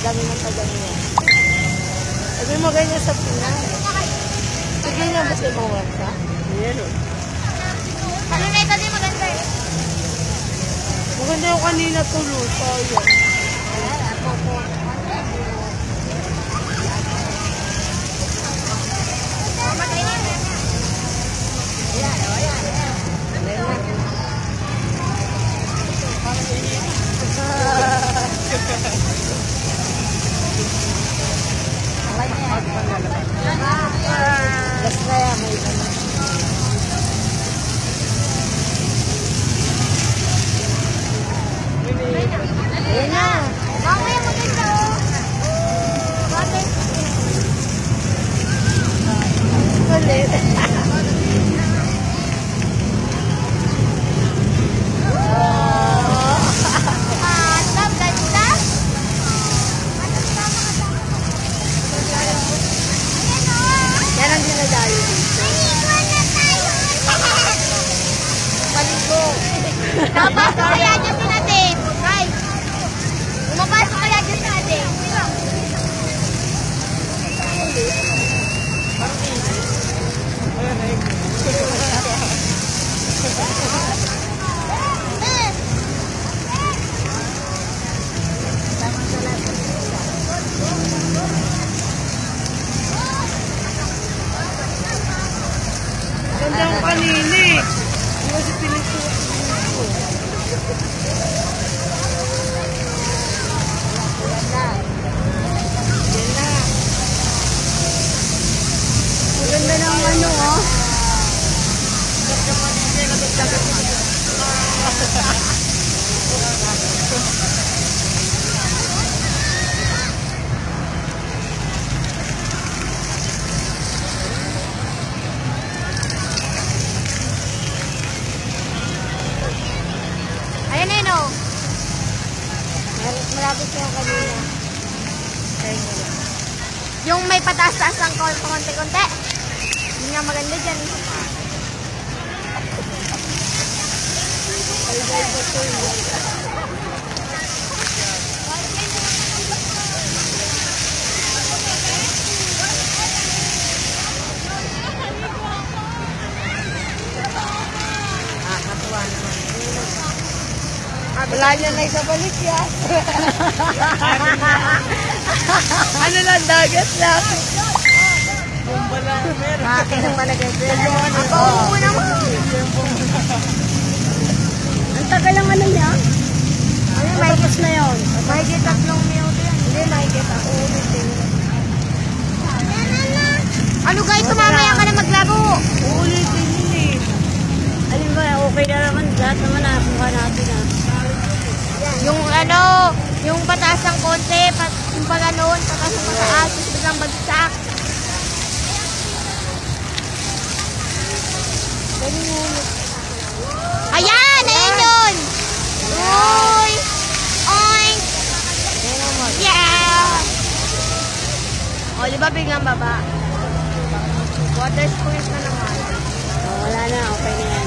dami ng paganyan. Sabi mo ganyan sa Pinas. So, ganyan ba sa ibang bansa? Yan o. Ano na ito din maganda eh. Maganda yung kanina tuloy. So, yan. Basta yan, may iba. Ayan na. Mamaya maganda oh. Bakit? Kulit. Tab, ganda. Yan ang dinadayo dito. Paligo. Napasok kaya dyan si natin. Right. Umapasok kaya dyan si natin. Ganda yung kanina eh. Hindi kasi pinito. Maganda ng ano oh. Ayan na yun oh. Malapit na yung kanina. Kaya mo lang. Yung may pataas-taas ang konti-konti. Hindi nga maganda dyan. Ay, dahil ba ito yun? Katuwa naman. Wala niya na isa balik yan. Ano lang, dagat lang. Bomba lang meron. Akin ang palagay ko. Ako upo naman. Ang tagal lang ano niya? Ano, Tapos na yun. mahigit 3 minuto yan. Hindi, nakikita ko. Ulitin. Ano guys, mamaya ka na maglaro. Uulitin yun eh. Alin ba, okay na naman. Lahat naman nakakuha natin ah. Yung ano, yung pataas ng konti, yung pag gano'n, pataas ng mataas, tapos biglang bagsak. Ayan! Ayan yun! Uy! Oink! Yeah! O, di ba biglang baba? Water squirt na naman. Wala na, okay na yan.